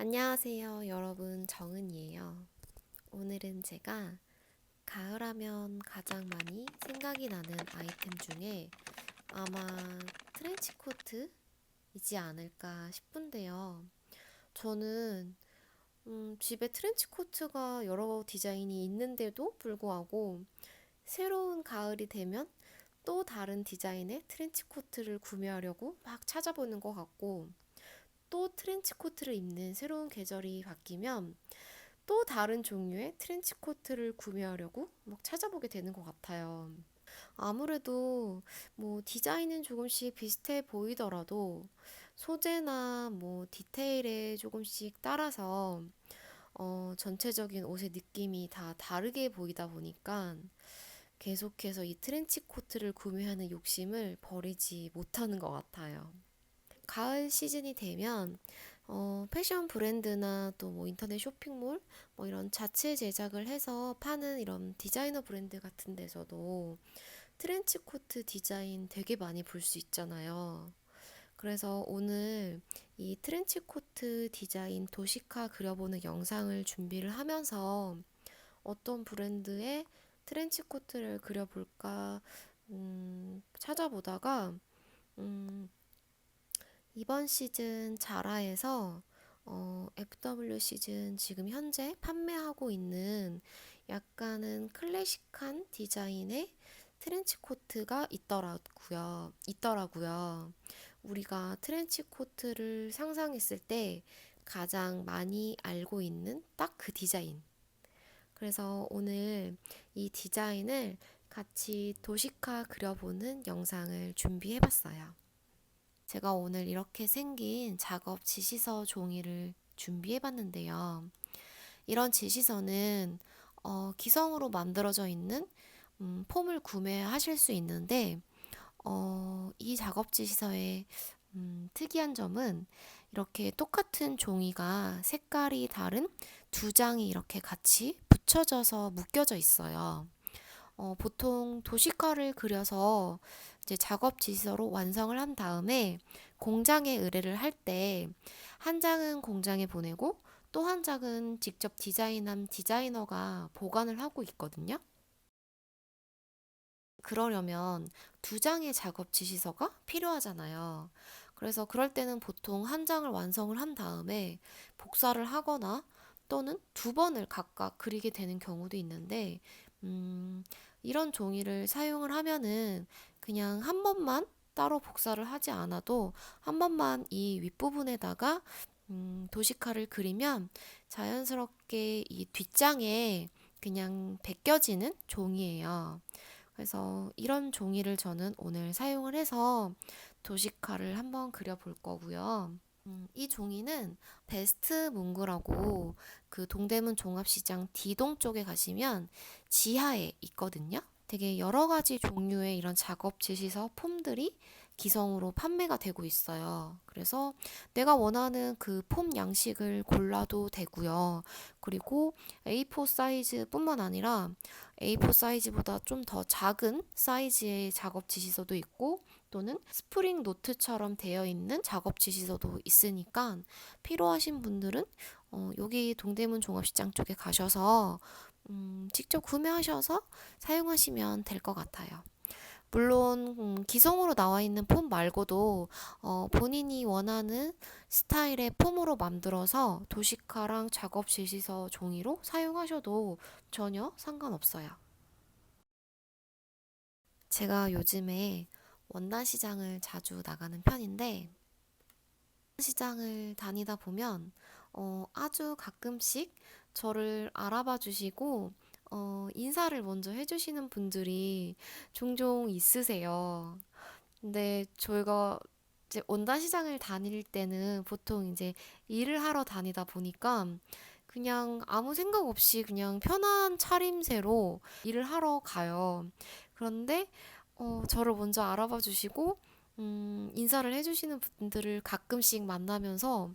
안녕하세요, 여러분. 정은이에요. 오늘은 제가 가을하면 가장 많이 생각이 나는 아이템 중에 아마 트렌치코트이지 않을까 싶은데요. 저는 집에 트렌치코트가 여러 디자인이 있는데도 불구하고 새로운 가을이 되면 또 다른 디자인의 트렌치코트를 구매하려고 막 찾아보는 것 같고, 또 트렌치코트를 입는 새로운 계절이 바뀌면 또 다른 종류의 트렌치코트를 구매하려고 막 찾아보게 되는 것 같아요. 아무래도 뭐 디자인은 조금씩 비슷해 보이더라도 소재나 뭐 디테일에 조금씩 따라서 전체적인 옷의 느낌이 다 다르게 보이다 보니까 계속해서 이 트렌치코트를 구매하는 욕심을 버리지 못하는 것 같아요. 가을 시즌이 되면 패션 브랜드나 또 뭐 인터넷 쇼핑몰 뭐 이런 자체 제작을 해서 파는 이런 디자이너 브랜드 같은 데서도 트렌치 코트 디자인 되게 많이 볼 수 있잖아요. 그래서 오늘 이 트렌치 코트 디자인 도식화 그려보는 영상을 준비를 하면서 어떤 브랜드의 트렌치 코트를 그려볼까 찾아보다가 음, 이번 시즌 자라에서 FW 시즌 지금 현재 판매하고 있는 약간은 클래식한 디자인의 트렌치 코트가 있더라고요. 우리가 트렌치 코트를 상상했을 때 가장 많이 알고 있는 딱 그 디자인. 그래서 오늘 이 디자인을 같이 도식화 그려보는 영상을 준비해봤어요. 제가 오늘 이렇게 생긴 작업 지시서 종이를 준비해 봤는데요. 이런 지시서는 기성으로 만들어져 있는 폼을 구매하실 수 있는데 이 작업 지시서의 특이한 점은 이렇게 똑같은 종이가 색깔이 다른 두 장이 이렇게 같이 붙여져서 묶여져 있어요. 보통 도식화를 그려서 이제 작업 지시서로 완성을 한 다음에 공장에 의뢰를 할 때 한 장은 공장에 보내고 또 한 장은 직접 디자인한 디자이너가 보관을 하고 있거든요. 그러려면 두 장의 작업 지시서가 필요하잖아요. 그래서 그럴 때는 보통 한 장을 완성을 한 다음에 복사를 하거나 또는 두 번을 각각 그리게 되는 경우도 있는데, 이런 종이를 사용을 하면은 그냥 한 번만 따로 복사를 하지 않아도 한 번만 이 윗부분에다가 도식화를 그리면 자연스럽게 이 뒷장에 그냥 벗겨지는 종이에요. 그래서 이런 종이를 저는 오늘 사용을 해서 도식화를 한번 그려볼 거고요. 이 종이는 베스트 문구라고 그 동대문 종합시장 D동 쪽에 가시면 지하에 있거든요. 되게 여러 가지 종류의 이런 작업 지시서 폼들이 기성으로 판매가 되고 있어요. 그래서 내가 원하는 그 폼 양식을 골라도 되고요. 그리고 A4 사이즈뿐만 아니라 A4 사이즈보다 좀 더 작은 사이즈의 작업 지시서도 있고 또는 스프링 노트처럼 되어 있는 작업 지시서도 있으니까 필요하신 분들은 여기 동대문 종합시장 쪽에 가셔서 직접 구매하셔서 사용하시면 될 것 같아요. 물론 기성으로 나와 있는 폼 말고도 본인이 원하는 스타일의 폼으로 만들어서 도식화랑 작업 지시서 종이로 사용하셔도 전혀 상관없어요. 제가 요즘에 원단 시장을 자주 나가는 편인데 시장을 다니다 보면 아주 가끔씩 저를 알아봐 주시고 인사를 먼저 해주시는 분들이 종종 있으세요. 근데 저희가 이제 원단 시장을 다닐 때는 보통 이제 일을 하러 다니다 보니까 그냥 아무 생각 없이 그냥 편한 차림새로 일을 하러 가요. 그런데 저를 먼저 알아봐 주시고 인사를 해주시는 분들을 가끔씩 만나면서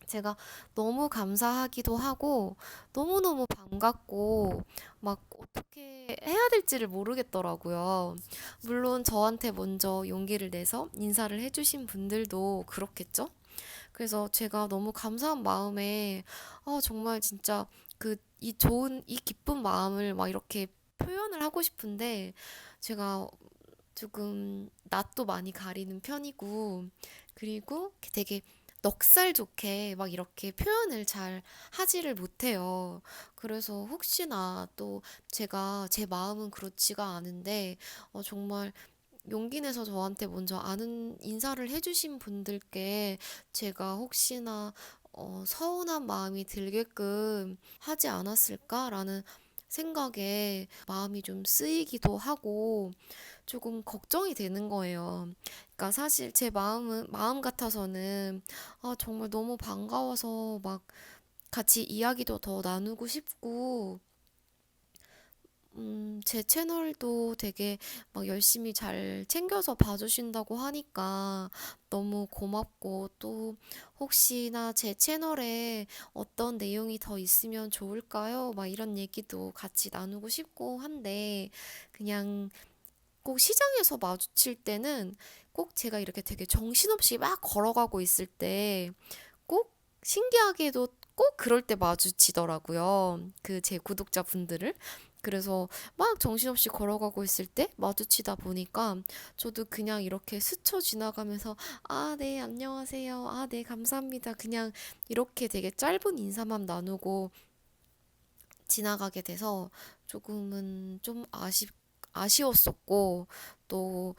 제가 너무 감사하기도 하고 너무너무 반갑고 막 어떻게 해야 될지를 모르겠더라고요. 물론 저한테 먼저 용기를 내서 인사를 해주신 분들도 그렇겠죠? 그래서 제가 너무 감사한 마음에 정말 진짜 이 좋은 이 기쁜 마음을 막 이렇게 표현을 하고 싶은데 제가 조금 낯도 많이 가리는 편이고 그리고 되게 넉살 좋게 막 이렇게 표현을 잘 하지를 못해요. 그래서 혹시나 또 제가 제 마음은 그렇지가 않은데 정말 용기 내서 저한테 먼저 아는 인사를 해주신 분들께 제가 혹시나 서운한 마음이 들게끔 하지 않았을까라는 생각에 마음이 좀 쓰이기도 하고 조금 걱정이 되는 거예요. 그러니까 사실 제 마음 같아서는 정말 너무 반가워서 막 같이 이야기도 더 나누고 싶고 제 채널도 되게 막 열심히 잘 챙겨서 봐주신다고 하니까 너무 고맙고 또 혹시나 제 채널에 어떤 내용이 더 있으면 좋을까요? 막 이런 얘기도 같이 나누고 싶고 한데 그냥 꼭 시장에서 마주칠 때는 꼭 제가 이렇게 되게 정신없이 막 걸어가고 있을 때 꼭 신기하게도 꼭 그럴 때 마주치더라고요. 그 제 구독자분들을. 그래서 막 정신없이 걸어가고 있을 때 마주치다 보니까 저도 그냥 이렇게 스쳐 지나가면서 아, 네, 안녕하세요. 아, 네, 감사합니다. 그냥 이렇게 되게 짧은 인사만 나누고 지나가게 돼서 조금은 좀 아쉬웠었고 또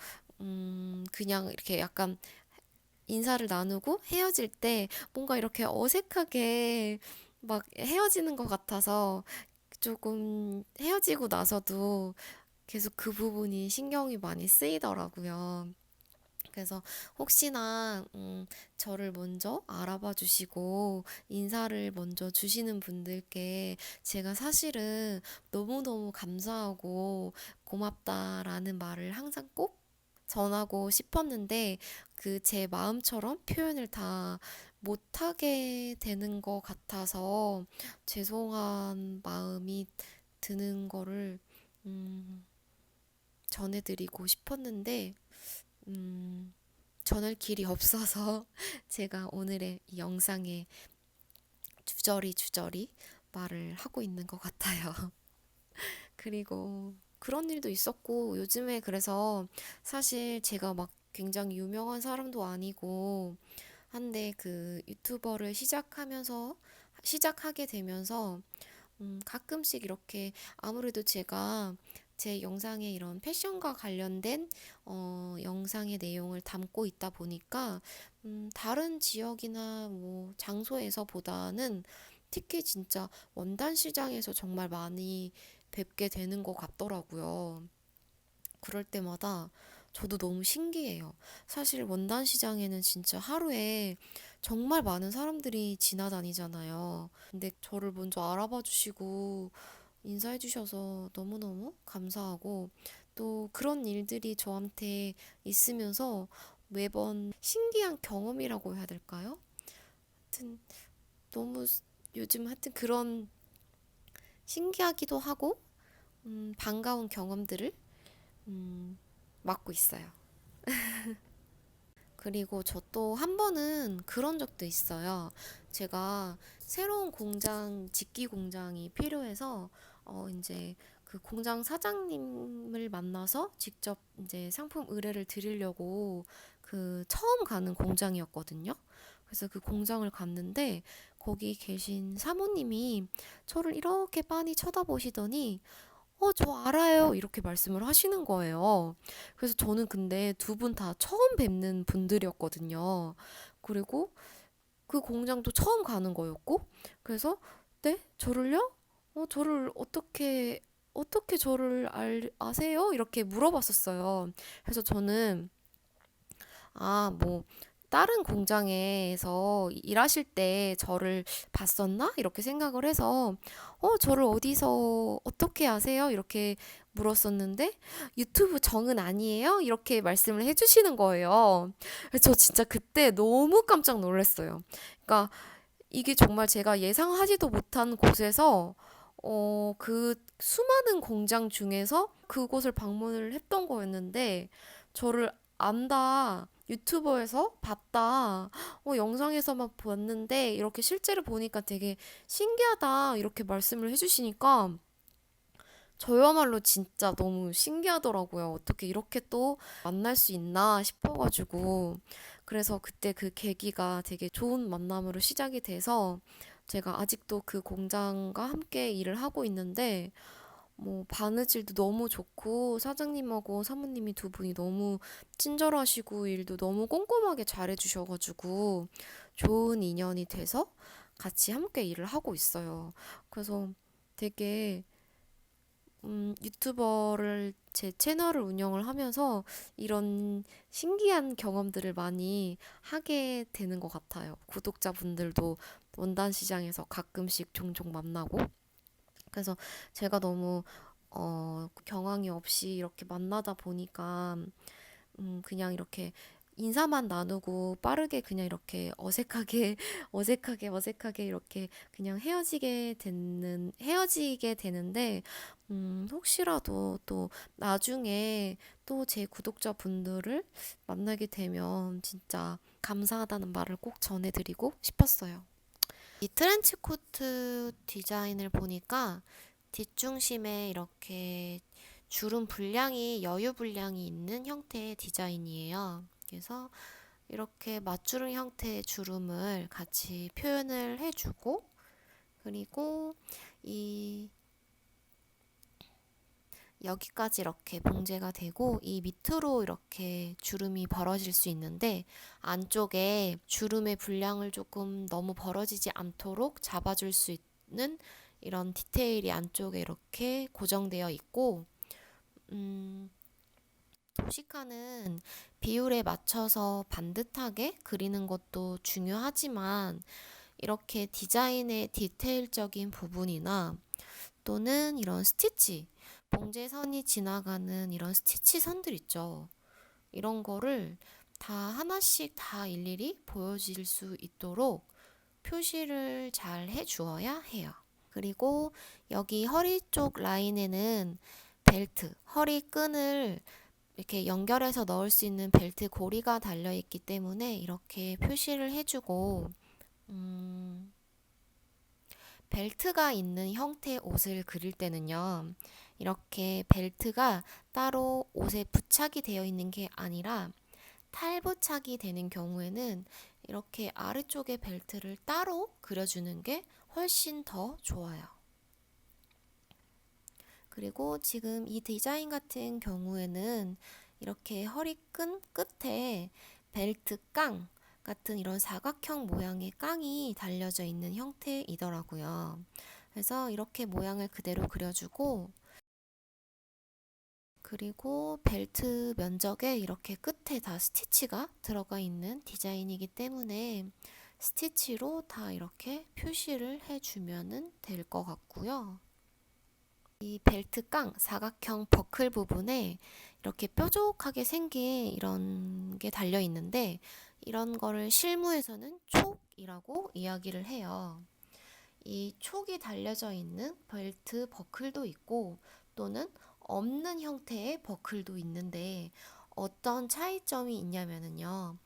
그냥 이렇게 약간 인사를 나누고 헤어질 때 뭔가 이렇게 어색하게 막 헤어지는 것 같아서 조금 헤어지고 나서도 계속 그 부분이 신경이 많이 쓰이더라고요. 그래서 혹시나 저를 먼저 알아봐 주시고 인사를 먼저 주시는 분들께 제가 사실은 너무너무 감사하고 고맙다라는 말을 항상 꼭 전하고 싶었는데 그 제 마음처럼 표현을 다 못하게 되는 것 같아서 죄송한 마음이 드는 거를 음, 전해드리고 싶었는데 음, 전할 길이 없어서 제가 오늘의 이 영상에 주저리 주저리 말을 하고 있는 것 같아요. 그리고 그런 일도 있었고 요즘에 그래서 사실 제가 막 굉장히 유명한 사람도 아니고 한데 그 유튜버를 시작하게 되면서 가끔씩 이렇게 아무래도 제가 제 영상에 이런 패션과 관련된 영상의 내용을 담고 있다 보니까 다른 지역이나 뭐 장소에서보다는 특히 진짜 원단 시장에서 정말 많이 뵙게 되는 것 같더라고요. 그럴 때마다 저도 너무 신기해요. 사실 원단 시장에는 진짜 하루에 정말 많은 사람들이 지나다니잖아요. 근데 저를 먼저 알아봐 주시고 인사해 주셔서 너무너무 감사하고 또 그런 일들이 저한테 있으면서 매번 신기한 경험이라고 해야 될까요? 하여튼 너무 요즘 하여튼 그런 신기하기도 하고 반가운 경험들을 음, 맡고 있어요. 그리고 저 또 한 번은 그런 적도 있어요. 제가 새로운 직기 공장이 필요해서, 이제 그 공장 사장님을 만나서 직접 이제 상품 의뢰를 드리려고 처음 가는 공장이었거든요. 그래서 그 공장을 갔는데, 거기 계신 사모님이 저를 이렇게 빤히 쳐다보시더니, 저 알아요. 이렇게 말씀을 하시는 거예요. 그래서 저는 근데 두 분 다 처음 뵙는 분들이었거든요. 그리고 그 공장도 처음 가는 거였고, 그래서, 네? 저를요? 저를 어떻게 저를 아세요? 이렇게 물어봤었어요. 그래서 저는 뭐, 다른 공장에서 일하실 때 저를 봤었나? 이렇게 생각을 해서, 저를 어디서 어떻게 아세요? 이렇게 물었었는데, 유튜브 정은 아니에요? 이렇게 말씀을 해주시는 거예요. 그래서 저 진짜 그때 너무 깜짝 놀랐어요. 그러니까 이게 정말 제가 예상하지도 못한 곳에서, 그 수많은 공장 중에서 그곳을 방문을 했던 거였는데, 저를 안다. 유튜버에서 봤다. 영상에서만 봤는데 이렇게 실제로 보니까 되게 신기하다. 이렇게 말씀을 해주시니까 저야말로 진짜 너무 신기하더라고요. 어떻게 이렇게 또 만날 수 있나 싶어가지고. 그래서 그때 그 계기가 되게 좋은 만남으로 시작이 돼서 제가 아직도 그 공장과 함께 일을 하고 있는데 뭐 바느질도 너무 좋고 사장님하고 사모님이 두 분이 너무 친절하시고 일도 너무 꼼꼼하게 잘해주셔가지고 좋은 인연이 돼서 같이 함께 일을 하고 있어요. 그래서 되게 유튜버를 제 채널을 운영을 하면서 이런 신기한 경험들을 많이 하게 되는 것 같아요. 구독자분들도 원단 시장에서 가끔씩 종종 만나고 그래서 제가 너무 경황이 없이 이렇게 만나다 보니까 그냥 이렇게 인사만 나누고 빠르게 그냥 이렇게 어색하게 어색하게 이렇게 그냥 헤어지게 되는데 혹시라도 또 나중에 또 제 구독자분들을 만나게 되면 진짜 감사하다는 말을 꼭 전해드리고 싶었어요. 이 트렌치 코트 디자인을 보니까 뒷중심에 이렇게 주름 분량이 여유 분량이 있는 형태의 디자인이에요. 그래서 이렇게 맞주름 형태의 주름을 같이 표현을 해주고 그리고 이 여기까지 이렇게 봉제가 되고 이 밑으로 이렇게 주름이 벌어질 수 있는데 안쪽에 주름의 분량을 조금 너무 벌어지지 않도록 잡아줄 수 있는 이런 디테일이 안쪽에 이렇게 고정되어 있고 도식하는 비율에 맞춰서 반듯하게 그리는 것도 중요하지만 이렇게 디자인의 디테일적인 부분이나 또는 이런 스티치, 봉제선이 지나가는 이런 스티치 선들 있죠. 이런 거를 다 하나씩 다 일일이 보여질 수 있도록 표시를 잘 해주어야 해요. 그리고 여기 허리 쪽 라인에는 벨트, 허리 끈을 이렇게 연결해서 넣을 수 있는 벨트 고리가 달려 있기 때문에 이렇게 표시를 해주고, 벨트가 있는 형태의 옷을 그릴 때는요, 이렇게 벨트가 따로 옷에 부착이 되어 있는 게 아니라 탈부착이 되는 경우에는 이렇게 아래쪽에 벨트를 따로 그려주는 게 훨씬 더 좋아요. 그리고 지금 이 디자인 같은 경우에는 이렇게 허리끈 끝에 벨트 깡 같은 이런 사각형 모양의 깡이 달려져 있는 형태이더라고요. 그래서 이렇게 모양을 그대로 그려주고 그리고 벨트 면적에 이렇게 끝에 다 스티치가 들어가 있는 디자인이기 때문에 스티치로 다 이렇게 표시를 해주면 될 것 같고요. 이 벨트 깡 사각형 버클 부분에 이렇게 뾰족하게 생긴 이런 게 달려 있는데 이런 거를 실무에서는 촉이라고 이야기를 해요. 이 촉이 달려져 있는 벨트 버클도 있고 또는 없는 형태의 버클도 있는데 어떤 차이점이 있냐면요.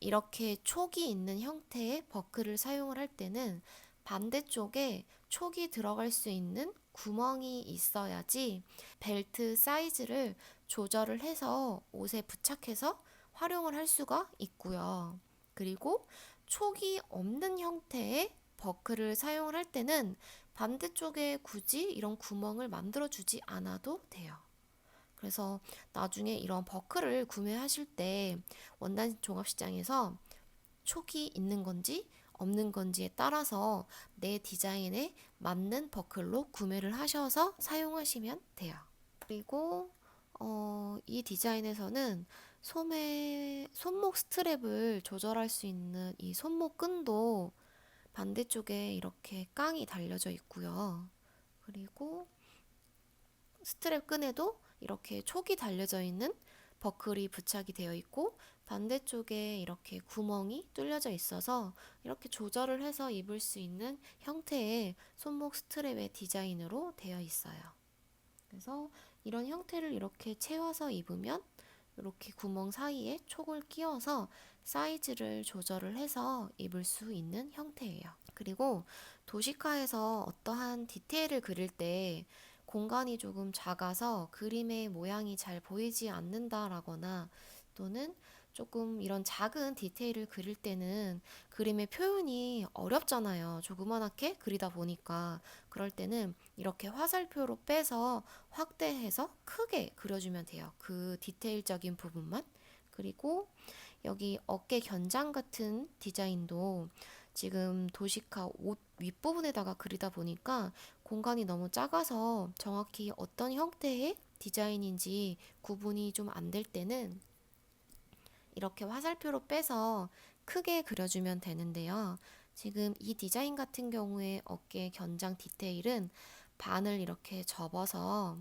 이렇게 촉이 있는 형태의 버클을 사용을 할 때는 반대쪽에 촉이 들어갈 수 있는 구멍이 있어야지 벨트 사이즈를 조절을 해서 옷에 부착해서 활용을 할 수가 있고요. 그리고 촉이 없는 형태의 버클을 사용을 할 때는 반대쪽에 굳이 이런 구멍을 만들어 주지 않아도 돼요. 그래서 나중에 이런 버클을 구매하실 때 원단 종합시장에서 촉이 있는 건지 없는 건지에 따라서 내 디자인에 맞는 버클로 구매를 하셔서 사용하시면 돼요. 그리고 이 디자인에서는 손목 스트랩을 조절할 수 있는 이 손목 끈도 반대쪽에 이렇게 깡이 달려져 있고요. 그리고 스트랩 끈에도 이렇게 촉이 달려져 있는 버클이 부착이 되어 있고 반대쪽에 이렇게 구멍이 뚫려져 있어서 이렇게 조절을 해서 입을 수 있는 형태의 손목 스트랩의 디자인으로 되어 있어요. 그래서 이런 형태를 이렇게 채워서 입으면 이렇게 구멍 사이에 촉을 끼워서 사이즈를 조절을 해서 입을 수 있는 형태예요. 그리고 도시카에서 어떠한 디테일을 그릴 때 공간이 조금 작아서 그림의 모양이 잘 보이지 않는다라거나 또는 조금 이런 작은 디테일을 그릴 때는 그림의 표현이 어렵잖아요. 조그만하게 그리다 보니까. 그럴 때는 이렇게 화살표로 빼서 확대해서 크게 그려주면 돼요. 그 디테일적인 부분만. 그리고 여기 어깨 견장 같은 디자인도 지금 도시카 옷 윗부분에다가 그리다 보니까 공간이 너무 작아서 정확히 어떤 형태의 디자인인지 구분이 좀 안 될 때는 이렇게 화살표로 빼서 크게 그려주면 되는데요. 지금 이 디자인 같은 경우에 어깨 견장 디테일은 반을 이렇게 접어서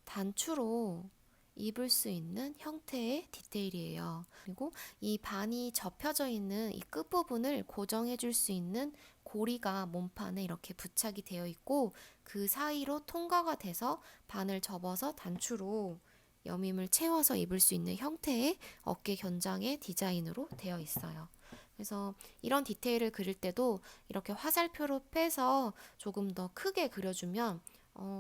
단추로 입을 수 있는 형태의 디테일이에요. 그리고 이 반이 접혀져 있는 이 끝부분을 고정해 줄 수 있는 고리가 몸판에 이렇게 부착이 되어 있고 그 사이로 통과가 돼서 반을 접어서 단추로 여밈을 채워서 입을 수 있는 형태의 어깨 견장의 디자인으로 되어 있어요. 그래서 이런 디테일을 그릴 때도 이렇게 화살표로 빼서 조금 더 크게 그려주면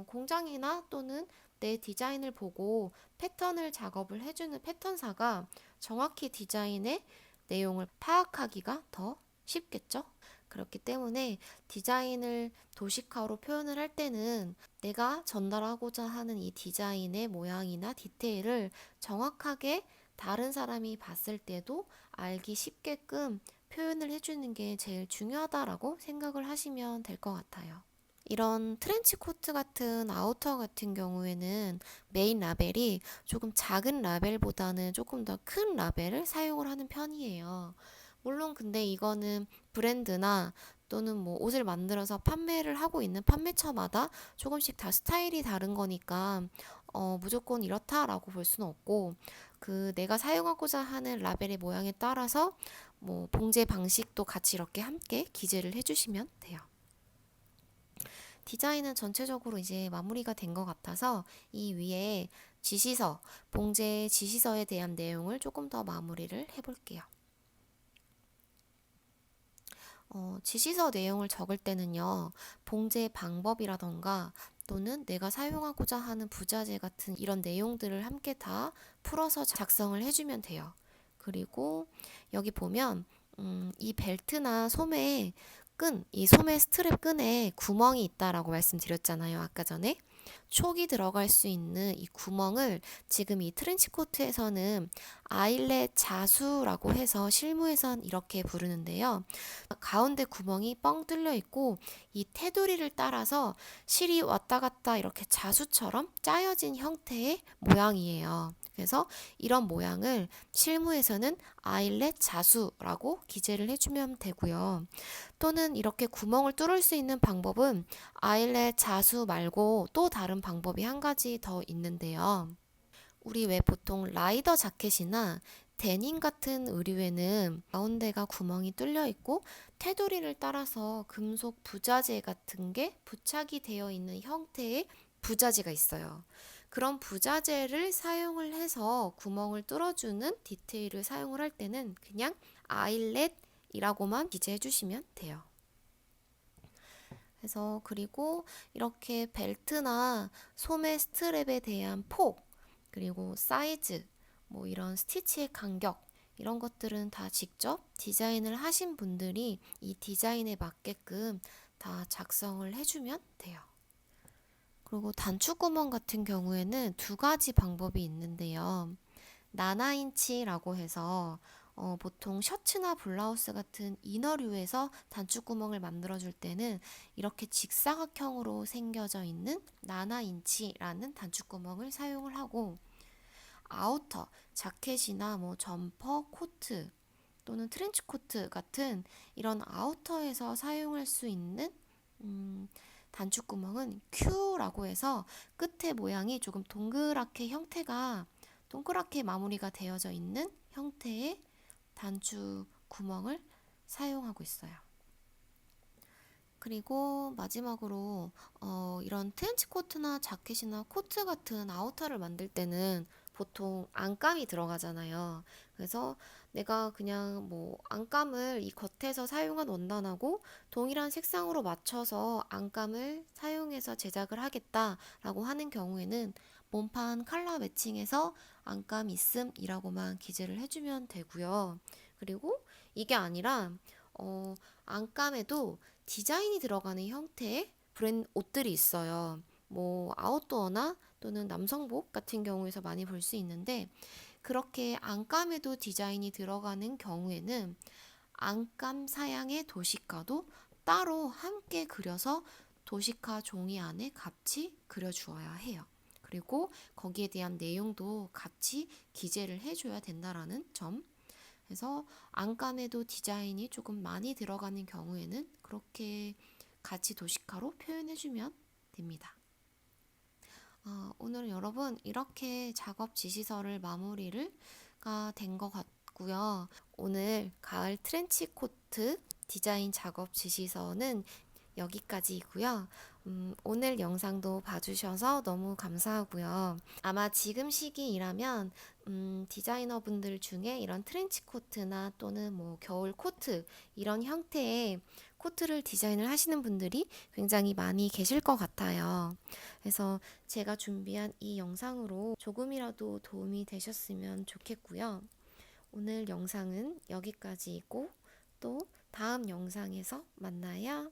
공장이나 또는 내 디자인을 보고 패턴을 작업을 해주는 패턴사가 정확히 디자인의 내용을 파악하기가 더 쉽겠죠? 그렇기 때문에 디자인을 도식화로 표현을 할 때는 내가 전달하고자 하는 이 디자인의 모양이나 디테일을 정확하게 다른 사람이 봤을 때도 알기 쉽게끔 표현을 해주는 게 제일 중요하다라고 생각을 하시면 될 것 같아요. 이런 트렌치 코트 같은 아우터 같은 경우에는 메인 라벨이 조금 작은 라벨보다는 조금 더 큰 라벨을 사용을 하는 편이에요. 물론 근데 이거는 브랜드나 또는 뭐 옷을 만들어서 판매를 하고 있는 판매처마다 조금씩 다 스타일이 다른 거니까 무조건 이렇다라고 볼 수는 없고 그 내가 사용하고자 하는 라벨의 모양에 따라서 뭐 봉제 방식도 같이 이렇게 함께 기재를 해주시면 돼요. 디자인은 전체적으로 이제 마무리가 된 것 같아서 이 위에 지시서, 봉제 지시서에 대한 내용을 조금 더 마무리를 해볼게요. 지시서 내용을 적을 때는요, 봉제 방법이라던가 또는 내가 사용하고자 하는 부자재 같은 이런 내용들을 함께 다 풀어서 작성을 해주면 돼요. 그리고 여기 보면 이 벨트나 소매 끈, 이 소매 스트랩 끈에 구멍이 있다라고 말씀드렸잖아요. 아까 전에. 촉이 들어갈 수 있는 이 구멍을 지금 이 트렌치코트에서는 아일렛 자수라고 해서 실무에선 이렇게 부르는데요. 가운데 구멍이 뻥 뚫려 있고 이 테두리를 따라서 실이 왔다 갔다 이렇게 자수처럼 짜여진 형태의 모양이에요. 그래서 이런 모양을 실무에서는 아일렛 자수라고 기재를 해주면 되고요. 또는 이렇게 구멍을 뚫을 수 있는 방법은 아일렛 자수 말고 또 다른 방법이 한 가지 더 있는데요. 우리 왜 보통 라이더 자켓이나 데님 같은 의류에는 가운데가 구멍이 뚫려 있고 테두리를 따라서 금속 부자재 같은 게 부착이 되어 있는 형태의 부자재가 있어요. 그런 부자재를 사용을 해서 구멍을 뚫어주는 디테일을 사용을 할 때는 그냥 아일렛이라고만 기재해 주시면 돼요. 그래서 그리고 이렇게 벨트나 소매 스트랩에 대한 폭, 그리고 사이즈, 뭐 이런 스티치의 간격, 이런 것들은 다 직접 디자인을 하신 분들이 이 디자인에 맞게끔 다 작성을 해주면 돼요. 그리고 단추구멍 같은 경우에는 두 가지 방법이 있는데요. 나나인치라고 해서 보통 셔츠나 블라우스 같은 이너류에서 단추구멍을 만들어줄 때는 이렇게 직사각형으로 생겨져 있는 나나인치라는 단추구멍을 사용을 하고 아우터, 자켓이나 뭐 점퍼, 코트 또는 트렌치코트 같은 이런 아우터에서 사용할 수 있는 단추구멍은 Q라고 해서 끝에 모양이 조금 동그랗게 형태가 동그랗게 마무리가 되어져 있는 형태의 단추 구멍을 사용하고 있어요. 그리고 마지막으로 이런 트렌치 코트나 자켓이나 코트 같은 아우터를 만들 때는 보통 안감이 들어가잖아요. 그래서 내가 그냥 뭐 안감을 이 겉에서 사용한 원단하고 동일한 색상으로 맞춰서 안감을 사용해서 제작을 하겠다라고 하는 경우에는 몸판 컬러 매칭해서 안감 있음이라고만 기재를 해주면 되고요. 그리고 이게 아니라 어, 안감에도 디자인이 들어가는 형태의 브랜드 옷들이 있어요. 뭐 아웃도어나 또는 남성복 같은 경우에서 많이 볼 수 있는데 그렇게 안감에도 디자인이 들어가는 경우에는 안감 사양의 도식화도 따로 함께 그려서 도식화 종이 안에 같이 그려주어야 해요. 그리고 거기에 대한 내용도 같이 기재를 해줘야 된다라는 점. 그래서 안감에도 디자인이 조금 많이 들어가는 경우에는 그렇게 같이 도식화로 표현해주면 됩니다. 오늘 여러분 이렇게 작업 지시서를 마무리가 된 것 같고요. 오늘 가을 트렌치 코트 디자인 작업 지시서는 여기까지이고요. 오늘 영상도 봐주셔서 너무 감사하고요. 아마 지금 시기이라면 디자이너 분들 중에 이런 트렌치 코트나 또는 뭐 겨울 코트 이런 형태의 코트를 디자인을 하시는 분들이 굉장히 많이 계실 것 같아요. 그래서 제가 준비한 이 영상으로 조금이라도 도움이 되셨으면 좋겠고요. 오늘 영상은 여기까지이고 또 다음 영상에서 만나요.